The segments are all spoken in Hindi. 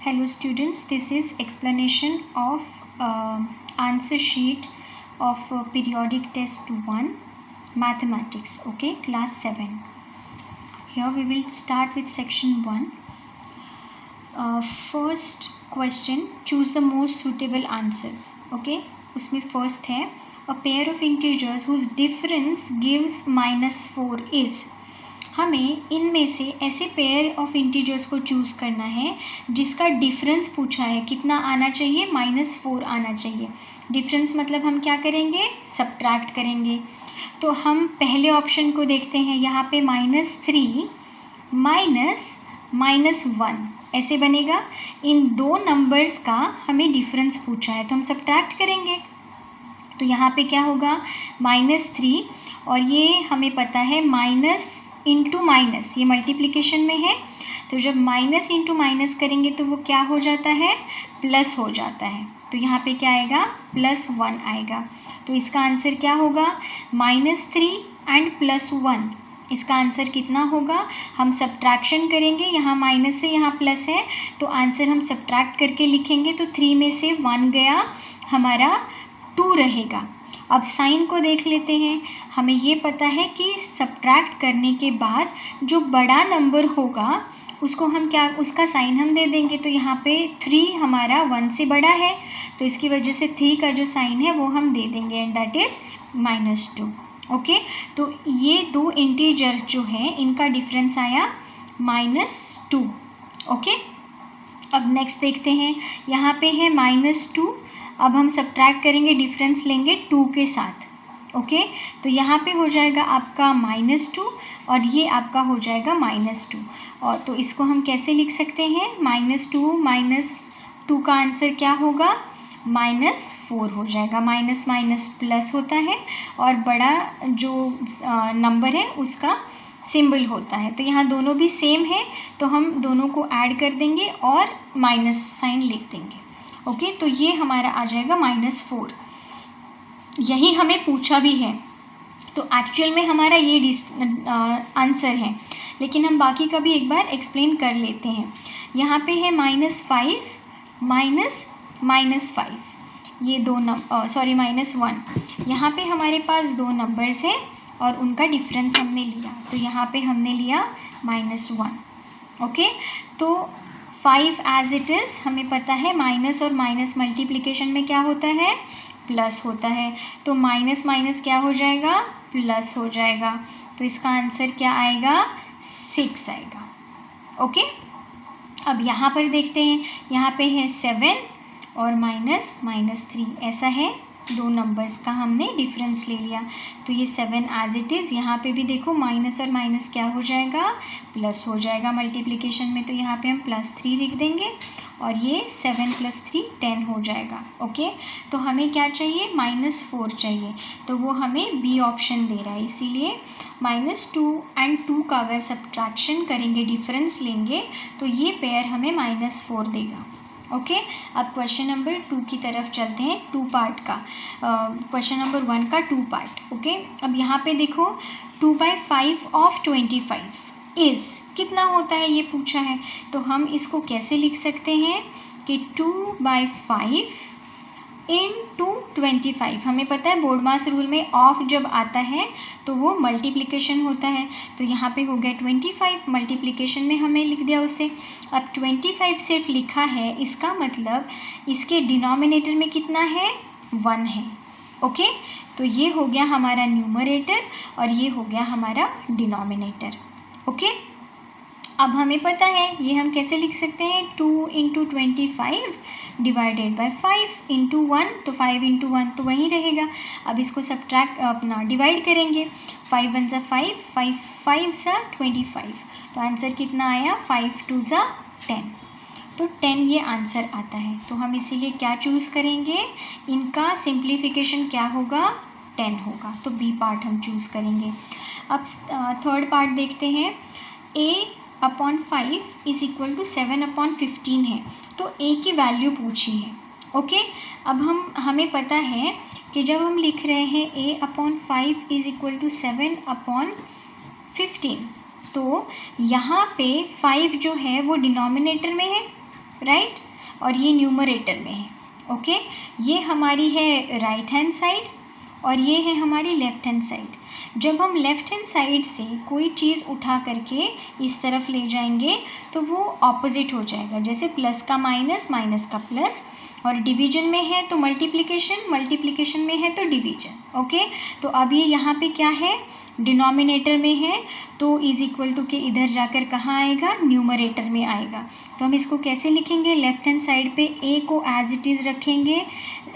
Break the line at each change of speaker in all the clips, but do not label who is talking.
Hello students, this is explanation of answer sheet of periodic test 1 mathematics, okay, class 7. Here we will start with section 1. First question, choose the most suitable answers, okay. उसमें first है a pair of integers whose difference gives -4 is. हमें इनमें से ऐसे पेयर ऑफ इंटीजर्स को चूज़ करना है जिसका डिफरेंस पूछा है, कितना आना चाहिए, -4 आना चाहिए. डिफरेंस मतलब हम क्या करेंगे, सब्ट्रैक्ट करेंगे. तो हम पहले ऑप्शन को देखते हैं. यहाँ पे -3 -1 ऐसे बनेगा. इन दो नंबर्स का हमें डिफरेंस पूछा है तो हम सब्ट्रैक्ट करेंगे. तो यहाँ पे क्या होगा, -3 और ये हमें पता है माइनस इंटू माइनस, ये मल्टीप्लिकेशन में है. तो जब माइनस इंटू माइनस करेंगे तो वो क्या हो जाता है, प्लस हो जाता है. तो यहाँ पे क्या आएगा, +1 आएगा. तो इसका आंसर क्या होगा, -3 एंड +1. इसका आंसर कितना होगा, हम सब्ट्रैक्शन करेंगे. यहाँ माइनस से यहाँ प्लस है तो आंसर हम सब्ट्रैक्ट करके लिखेंगे. तो 3 में से 1 गया, हमारा 2 रहेगा. अब साइन को देख लेते हैं. हमें ये पता है कि सब्ट्रैक्ट करने के बाद जो बड़ा नंबर होगा उसको हम क्या, उसका साइन हम दे देंगे. तो यहाँ पे 3 हमारा 1 से बड़ा है तो इसकी वजह से 3 का जो साइन है वो हम दे देंगे एंड दैट इज़ -2. ओके, तो ये दो इंटीजर जो हैं इनका डिफरेंस आया -2. ओके, अब नेक्स्ट देखते हैं. यहाँ पे है -2. अब हम सब्ट्रैक्ट करेंगे, डिफरेंस लेंगे 2 के साथ. ओके, तो यहाँ पे हो जाएगा आपका -2 और ये आपका हो जाएगा -2. और तो इसको हम कैसे लिख सकते हैं, -2 का आंसर क्या होगा, -4 हो जाएगा. माइनस माइनस प्लस होता है और बड़ा जो नंबर है उसका सिंबल होता है. तो यहाँ दोनों भी सेम है तो हम दोनों को ऐड कर देंगे और माइनस साइन लिख देंगे. ओके, तो ये हमारा आ जाएगा -4. यही हमें पूछा भी है तो एक्चुअल में हमारा ये आंसर है, लेकिन हम बाकी का भी एक बार एक्सप्लेन कर लेते हैं. यहाँ पे है -5 -5, ये दो -1. यहाँ पे हमारे पास दो नंबर्स हैं और उनका डिफरेंस हमने लिया. तो यहाँ पे हमने लिया -1. ओके, तो 5 एज इट इज़ हमें पता है माइनस और माइनस मल्टीप्लिकेशन में क्या होता है, प्लस होता है. तो माइनस माइनस क्या हो जाएगा, प्लस हो जाएगा. तो इसका आंसर क्या आएगा, 6 आएगा. ओके, अब यहाँ पर देखते हैं. यहाँ पे है 7 और -3 ऐसा है. दो नंबर्स का हमने डिफरेंस ले लिया. तो ये 7 एज इट इज़. यहाँ पे भी देखो माइनस और माइनस क्या हो जाएगा, प्लस हो जाएगा मल्टीप्लिकेशन में. तो यहाँ पे हम +3 लिख देंगे और ये 7 + 3 10 हो जाएगा. ओके, तो हमें क्या चाहिए, -4 चाहिए. तो वो हमें बी ऑप्शन दे रहा है. इसीलिए -2 एंड 2 का अगर सब्ट्रैक्शन करेंगे, डिफरेंस लेंगे तो ये पेयर हमें -4 देगा. ओके, अब क्वेश्चन नंबर 2 की तरफ चलते हैं. 2 पार्ट का, क्वेश्चन नंबर 1 का 2 पार्ट. ओके, अब यहाँ पे देखो 2/5 ऑफ 25 इज़ कितना होता है ये पूछा है. तो हम इसको कैसे लिख सकते हैं कि 2/5 × 25. हमें पता है बोर्ड मास रूल में ऑफ जब आता है तो वो मल्टीप्लिकेशन होता है. तो यहाँ पे हो गया 25, मल्टीप्लिकेशन में हमें लिख दिया उसे. अब 25 सिर्फ लिखा है, इसका मतलब इसके डिनोमिनेटर में कितना है, 1 है. ओके, तो ये हो गया हमारा न्यूमरेटर और ये हो गया हमारा डिनोमिनेटर. ओके, अब हमें पता है ये हम कैसे लिख सकते हैं, 2 × 25 डिवाइडेड बाय 5 × 1. तो 5 × 1 तो वही रहेगा. अब इसको सब्ट्रैक्ट अपना डिवाइड करेंगे. 5 1 = 5, 5 5 = 25. तो आंसर कितना आया, 5 2 = 10. तो 10 ये आंसर आता है. तो हम इसीलिए क्या चूज़ करेंगे, इनका सिंप्लीफिकेशन क्या होगा, 10 होगा. तो बी पार्ट हम चूज़ करेंगे. अब थर्ड पार्ट देखते हैं. a/5 = 7/15 है. तो a की वैल्यू पूछी है. ओके, अब हमें पता है कि जब हम लिख रहे हैं a/5 = 7/15 तो यहाँ पे 5 जो है वो डिनोमिनेटर में है राइट, और ये न्यूमरेटर में है। ओके, ये हमारी है राइट हैंड साइड और ये है हमारी लेफ़्ट हैंड साइड। जब हम लेफ़्ट हैंड साइड से कोई चीज़ उठा करके इस तरफ ले जाएंगे तो वो ऑपोजिट हो जाएगा, जैसे प्लस का माइनस, माइनस का प्लस, और डिवीजन में है तो मल्टीप्लिकेशन, मल्टीप्लिकेशन में है तो डिवीजन। ओके, तो अब ये यहाँ पे क्या है, डिनोमिनेटर में है, तो इज इक्वल टू के इधर जाकर कहाँ आएगा, न्यूमरेटर में आएगा। तो हम इसको कैसे लिखेंगे, लेफ़्ट हैंड साइड पे a को एज इट इज़ रखेंगे,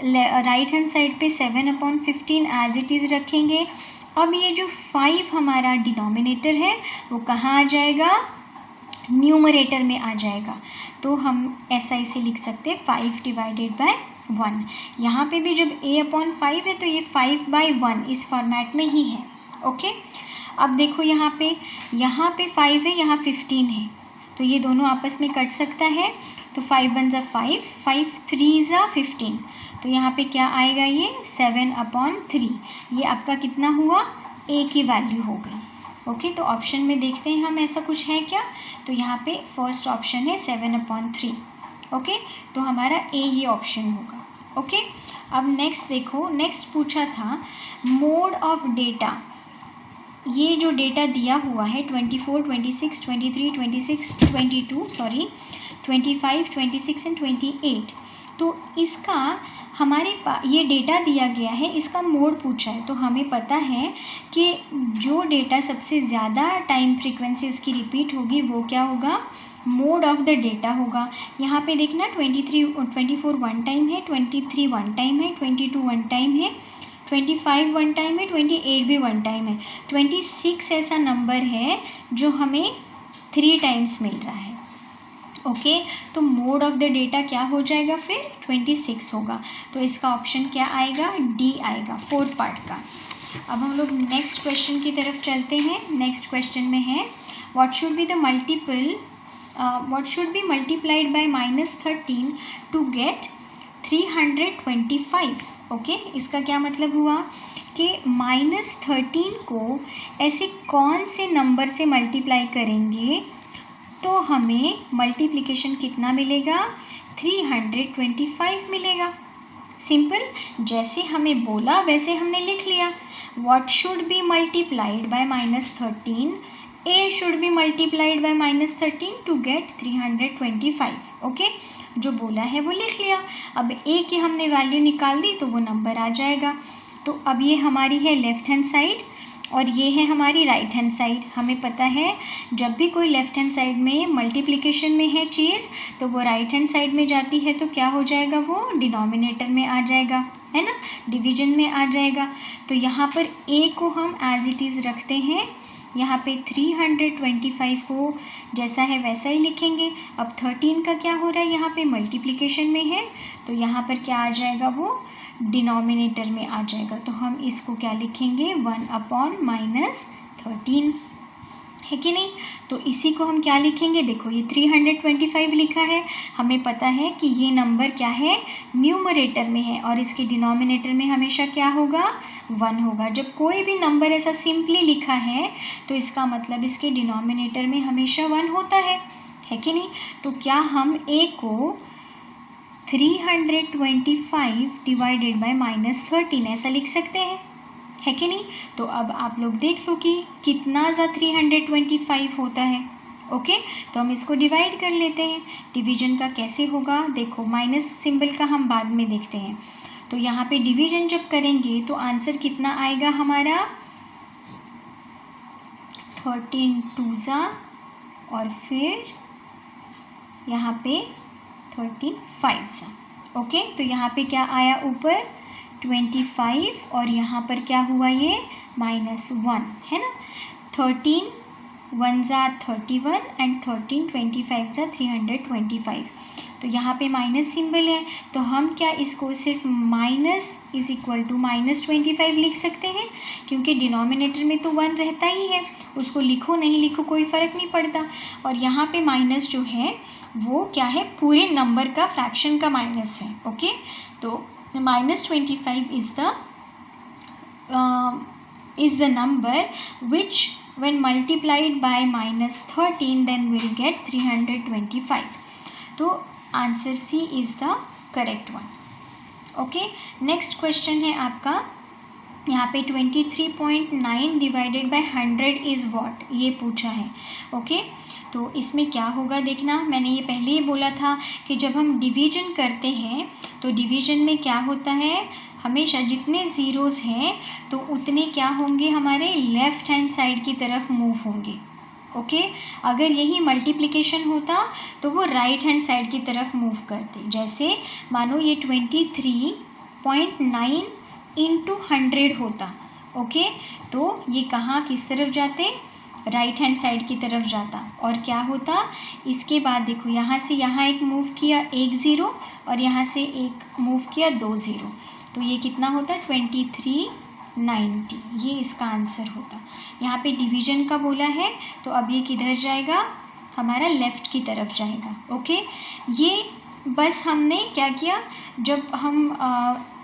राइट हैंड साइड पे 7/15 एज इट इज़ रखेंगे। अब ये जो 5 हमारा डिनोमिनेटर है वो कहाँ आ जाएगा, न्यूमरेटर में आ जाएगा। तो हम ऐसा इसे लिख सकते हैं 5 डिवाइडेड बाय 1। यहाँ पे भी जब a/5 है तो ये 5/1 इस फॉर्मेट में ही है। ओके, अब देखो यहाँ पे 5 है, यहाँ 15 है, तो ये दोनों आपस में कट सकता है। तो 5 1 ज़ा 5, 5 3 ज़ा 15, तो यहाँ पे क्या आएगा, ये 7/3। ये आपका कितना हुआ, a की वैल्यू हो गई। ओके, तो ऑप्शन में देखते हैं हम ऐसा कुछ है क्या, तो यहाँ पे फर्स्ट ऑप्शन है 7/3। ओके, तो हमारा a ये ऑप्शन होगा। ओके, अब नेक्स्ट देखो, नेक्स्ट पूछा था मोड ऑफ डेटा। ये जो डेटा दिया हुआ है 24, 26, 23, 26, 22 सॉरी 25, 26 एंड 28, तो इसका हमारे पास ये डेटा दिया गया है, इसका मोड पूछा है। तो हमें पता है कि जो डेटा सबसे ज़्यादा टाइम फ्रीक्वेंसी उसकी रिपीट होगी वो क्या होगा, मोड ऑफ द डेटा होगा। यहाँ पे देखना 24 वन टाइम है, 23 वन टाइम है, 22 वन टाइम है, 25 वन टाइम है, 28 भी वन टाइम है, 26 ऐसा नंबर है जो हमें 3 टाइम्स मिल रहा है। ओके, तो मोड ऑफ द डेटा क्या हो जाएगा, फिर 26 होगा। तो इसका ऑप्शन क्या आएगा, डी आएगा, फोर्थ पार्ट का। अब हम लोग नेक्स्ट क्वेश्चन की तरफ चलते हैं। नेक्स्ट क्वेश्चन में है what should be the multiple what should be multiplied by -13 to get 325। Okay, इसका क्या मतलब हुआ कि -13 को ऐसे कौन से नंबर से मल्टीप्लाई करेंगे तो हमें मल्टीप्लिकेशन कितना मिलेगा, 325 मिलेगा। सिंपल, जैसे हमें बोला वैसे हमने लिख लिया। What should be multiplied by -13, a should be multiplied by -13 to get 325। Okay, जो बोला है वो लिख लिया। अब a की हमने वैल्यू निकाल दी तो वो नंबर आ जाएगा। तो अब ये हमारी है लेफ़्ट हैंड साइड और ये है हमारी राइट हैंड साइड। हमें पता है जब भी कोई लेफ़्ट हैंड साइड में मल्टीप्लिकेशन में है चीज़ तो वो राइट हैंड साइड में जाती है तो क्या हो जाएगा, वो डिनोमिनेटर में आ जाएगा, है ना, डिवीजन में आ जाएगा। तो यहाँ पर a को हम एज इट इज़ रखते हैं, यहाँ पे 325 को जैसा है वैसा ही लिखेंगे। अब 13 का क्या हो रहा है, यहाँ पे मल्टीप्लिकेशन में है तो यहाँ पर क्या आ जाएगा, वो डिनोमिनेटर में आ जाएगा। तो हम इसको क्या लिखेंगे, 1/-13, है कि नहीं। तो इसी को हम क्या लिखेंगे, देखो ये 325 लिखा है, हमें पता है कि ये नंबर क्या है, न्यूमरेटर में है और इसके डिनोमिनेटर में हमेशा क्या होगा, 1 होगा। जब कोई भी नंबर ऐसा सिंपली लिखा है तो इसका मतलब इसके डिनोमिनेटर में हमेशा 1 होता है कि नहीं। तो क्या हम a को 325 डिवाइडेड बाय -13 ऐसा लिख सकते हैं, है कि नहीं। तो अब आप लोग देख लो कि कितना ज़ा 325 होता है। ओके, तो हम इसको डिवाइड कर लेते हैं। डिवीजन का कैसे होगा, देखो माइनस सिंबल का हम बाद में देखते हैं। तो यहाँ पे डिवीजन जब करेंगे तो आंसर कितना आएगा हमारा, 13 2 ज़ा और फिर यहाँ पे 13 5 ज़ा। ओके, तो यहाँ पे क्या आया ऊपर 25 और यहाँ पर क्या हुआ, ये -1 है ना। 13 1 ज़ा 31 एंड 13 25 ज़ा 325। तो यहाँ पे माइनस सिंबल है तो हम क्या इसको सिर्फ माइनस इज इक्वल टू -25 लिख सकते हैं, क्योंकि डिनोमिनेटर में तो 1 रहता ही है, उसको लिखो नहीं लिखो कोई फ़र्क नहीं पड़ता। और यहाँ पे माइनस जो है वो क्या है, पूरे नंबर का फ्रैक्शन का माइनस है। ओके, तो -25 is the number which when multiplied by -13 then we'll get 325. तो answer C is the correct one. Okay, next question है आपका यहाँ पे 23.9 डिवाइडेड बाय 100 इज़ व्हाट, ये पूछा है। ओके, तो इसमें क्या होगा देखना, मैंने ये पहले ही बोला था कि जब हम डिवीजन करते हैं तो डिवीजन में क्या होता है, हमेशा जितने ज़ीरोज़ हैं तो उतने क्या होंगे, हमारे लेफ़्ट हैंड साइड की तरफ मूव होंगे। ओके, अगर यही मल्टीप्लिकेशन होता तो वो राइट हैंड साइड की तरफ मूव करते। जैसे मानो ये 23.9 इंटू 100 होता। ओके, तो ये कहाँ किस तरफ जाते, राइट हैंड साइड की तरफ जाता। और क्या होता, इसके बाद देखो यहाँ से यहाँ एक मूव किया 1 ज़ीरो, और यहाँ से एक मूव किया 2 ज़ीरो, तो ये कितना होता 2390, ये इसका आंसर होता। यहाँ पे डिवीजन का बोला है तो अब ये किधर जाएगा, हमारा लेफ़्ट की तरफ जाएगा। ओके, ये बस हमने क्या किया, जब हम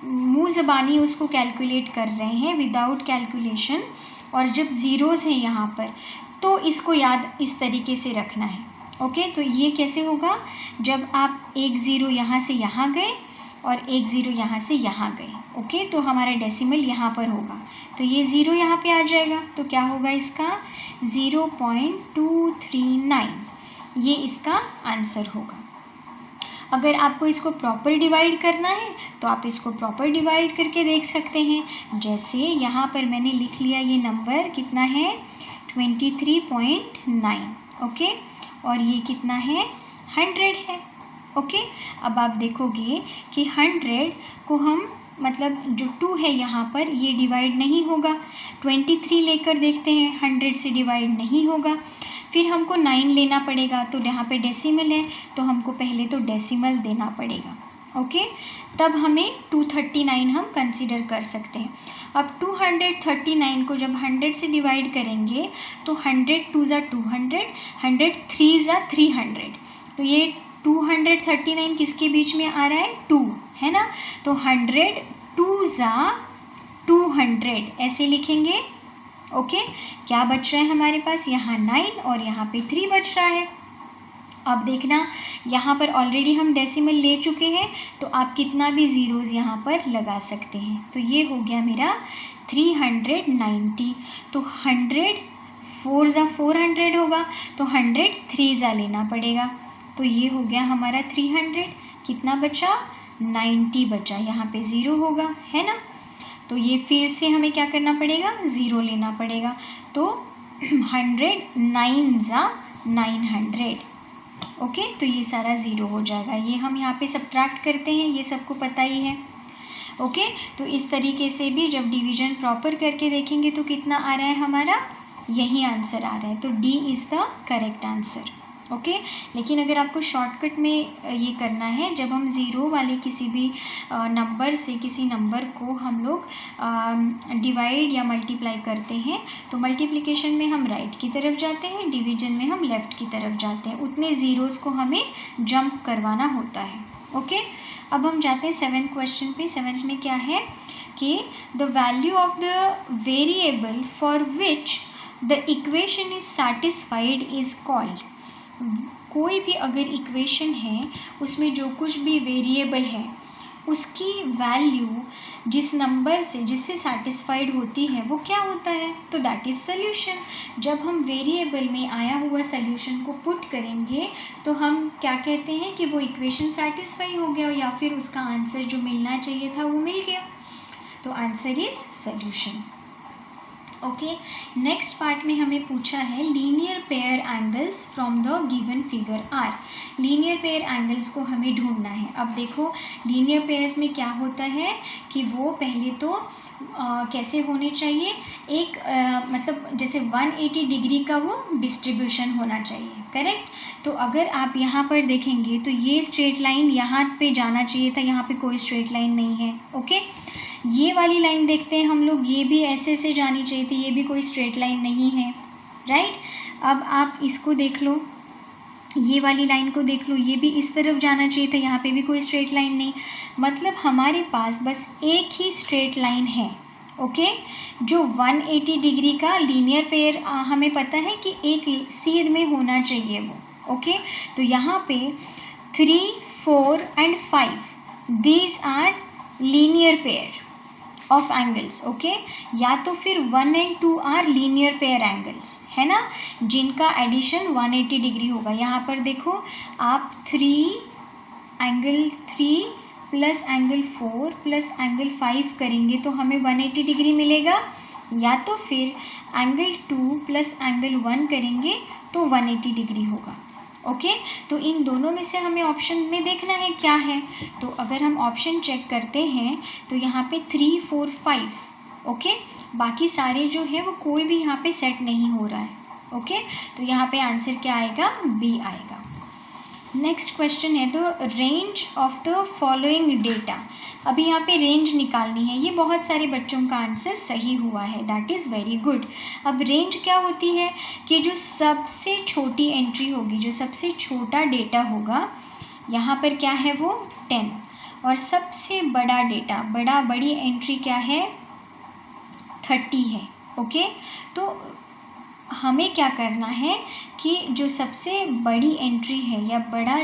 मुँह ज़बानी उसको कैलकुलेट कर रहे हैं विदाउट कैलकुलेशन, और जब ज़ीरोज़ हैं यहाँ पर तो इसको याद इस तरीके से रखना है। ओके, तो ये कैसे होगा, जब आप 1 ज़ीरो यहाँ से यहाँ गए और 1 ज़ीरो यहाँ से यहाँ गए। ओके, तो हमारा डेसिमल यहाँ पर होगा, तो ये ज़ीरो यहाँ पे आ जाएगा, तो क्या होगा इसका 0.239, ये इसका आंसर होगा। अगर आपको इसको प्रॉपर डिवाइड करना है तो आप इसको प्रॉपर डिवाइड करके देख सकते हैं। जैसे यहाँ पर मैंने लिख लिया, ये नंबर कितना है 23.9। ओके, और ये कितना है 100 है। ओके, अब आप देखोगे कि 100 को हम मतलब जो 2 है यहाँ पर ये डिवाइड नहीं होगा, 23 लेकर देखते हैं 100 से डिवाइड नहीं होगा, फिर हमको 9 लेना पड़ेगा, तो यहाँ पे डेसिमल है तो हमको पहले तो डेसिमल देना पड़ेगा। ओके, तब हमें 239 हम कंसीडर कर सकते हैं। अब 239 को जब 100 से डिवाइड करेंगे तो 100 2 ज़ा 200, 100 3 ज़ा 300, तो ये 239 किसके बीच में आ रहा है 2, है ना, तो 100 2 ज़ा 200 ऐसे लिखेंगे। ओके, क्या बच रहा है हमारे पास, यहाँ 9 और यहाँ पे 3 बच रहा है। अब देखना, यहाँ पर ऑलरेडी हम डेसिमल ले चुके हैं तो आप कितना भी ज़ीरोज़ यहाँ पर लगा सकते हैं। तो ये हो गया मेरा 390, तो 100 4 ज़ा 400 होगा, तो 100 3 ज़ा लेना पड़ेगा, तो ये हो गया हमारा 300, कितना बचा 90 बचा, यहाँ पे ज़ीरो होगा, है ना, तो ये फिर से हमें क्या करना पड़ेगा, ज़ीरो लेना पड़ेगा, तो 100 9 ज़ा 900। ओके, तो ये सारा ज़ीरो हो जाएगा, ये हम यहाँ पे सब्ट्रैक्ट करते हैं, ये सबको पता ही है। ओके, तो इस तरीके से भी जब डिवीज़न प्रॉपर करके देखेंगे तो कितना आ रहा है हमारा, यही आंसर आ रहा है, तो D is the correct answer. Okay, लेकिन अगर आपको शॉर्टकट में ये करना है, जब हम ज़ीरो वाले किसी भी नंबर से किसी नंबर को हम लोग डिवाइड या मल्टीप्लाई करते हैं तो मल्टीप्लिकेशन में हम राइट की तरफ जाते हैं, डिवीजन में हम लेफ़्ट की तरफ जाते हैं, उतने ज़ीरोज़ को हमें जंप करवाना होता है। ओके, अब हम जाते हैं 7th क्वेश्चन पे। 7th में क्या है कि the value of the variable for which the equation is satisfied is called. कोई भी अगर इक्वेशन है उसमें जो कुछ भी वेरिएबल है उसकी वैल्यू जिस नंबर से जिससे सैटिस्फाइड होती है वो क्या होता है, तो दैट इज़ सॉल्यूशन। जब हम वेरिएबल में आया हुआ सॉल्यूशन को पुट करेंगे तो हम क्या कहते हैं कि वो इक्वेशन सैटिस्फाई हो गया, या फिर उसका आंसर जो मिलना चाहिए था वो मिल गया, तो answer is solution. Okay, next part में हमें पूछा है linear pair angles from the given figure are. Linear pair angles को हमें ढूंढना है। अब देखो, लीनियर पेयर्स में क्या होता है कि वो पहले तो कैसे होने चाहिए, एक मतलब जैसे 180 डिग्री का वो डिस्ट्रीब्यूशन होना चाहिए, करेक्ट। तो अगर आप यहाँ पर देखेंगे तो ये स्ट्रेट लाइन यहाँ पे जाना चाहिए था, यहाँ पे कोई स्ट्रेट लाइन नहीं है। ओके, ये वाली लाइन देखते हैं हम लोग, ये भी ऐसे ऐसे जानी चाहिए थी, ये भी कोई स्ट्रेट लाइन नहीं है, राइट। अब आप इसको देख लो, ये वाली लाइन को देख लो, ये भी इस तरफ जाना चाहिए था, यहाँ पे भी कोई स्ट्रेट लाइन नहीं, मतलब हमारे पास बस एक ही स्ट्रेट लाइन है। ओके, जो 180 डिग्री का लीनियर पेयर हमें पता है कि एक सीध में होना चाहिए वो। ओके, तो यहाँ पे 3, 4 and 5, these are linear pair of angles, okay. या तो फिर 1 and 2 are linear pair angles, है ना, जिनका एडिशन 180 डिग्री होगा। यहाँ पर देखो आप 3 angle 3 plus angle 4 plus angle 5 करेंगे तो हमें 180 डिग्री मिलेगा, या तो फिर एंगल 2 प्लस एंगल 1 करेंगे तो 180 डिग्री होगा, ओके। तो इन दोनों में से हमें ऑप्शन में देखना है क्या है। तो अगर हम ऑप्शन चेक करते हैं तो यहाँ पे 3, 4, 5, ओके, बाकी सारे जो है वो कोई भी यहाँ पे सेट नहीं हो रहा है, ओके। तो यहाँ पे आंसर क्या आएगा, बी आएगा। नेक्स्ट क्वेश्चन है the range of the following data. अभी यहाँ पे रेंज निकालनी है। ये बहुत सारे बच्चों का आंसर सही हुआ है, दैट इज़ वेरी गुड। अब रेंज क्या होती है कि जो सबसे छोटी एंट्री होगी, जो सबसे छोटा डेटा होगा, यहाँ पर क्या है वो 10, और सबसे बड़ा डेटा, बड़ी एंट्री क्या है 30 है, ओके। तो हमें क्या करना है कि जो सबसे बड़ी एंट्री है या बड़ा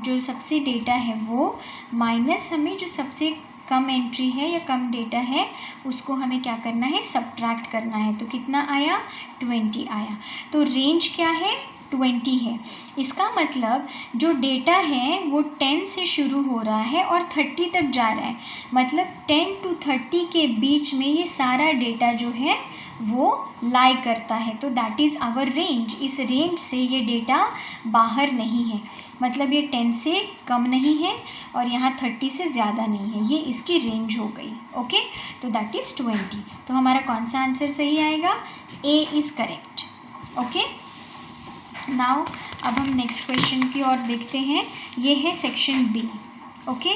जो सबसे डेटा है वो माइनस हमें जो सबसे कम एंट्री है या कम डेटा है उसको हमें क्या करना है, सब्ट्रैक्ट करना है। तो कितना आया, 20 आया। तो रेंज क्या है, 20 है। इसका मतलब जो डेटा है वो 10 से शुरू हो रहा है और 30 तक जा रहा है, मतलब 10 to 30 के बीच में ये सारा डेटा जो है वो लाई करता है। तो दैट इज़ आवर रेंज। इस रेंज से ये डेटा बाहर नहीं है, मतलब ये 10 से कम नहीं है और यहाँ 30 से ज़्यादा नहीं है, ये इसकी रेंज हो गई, ओके। तो दैट इज़ 20। तो हमारा कौन सा आंसर सही आएगा, A is correct, okay. Now अब हम नेक्स्ट क्वेश्चन की ओर देखते हैं। ये है सेक्शन बी, ओके।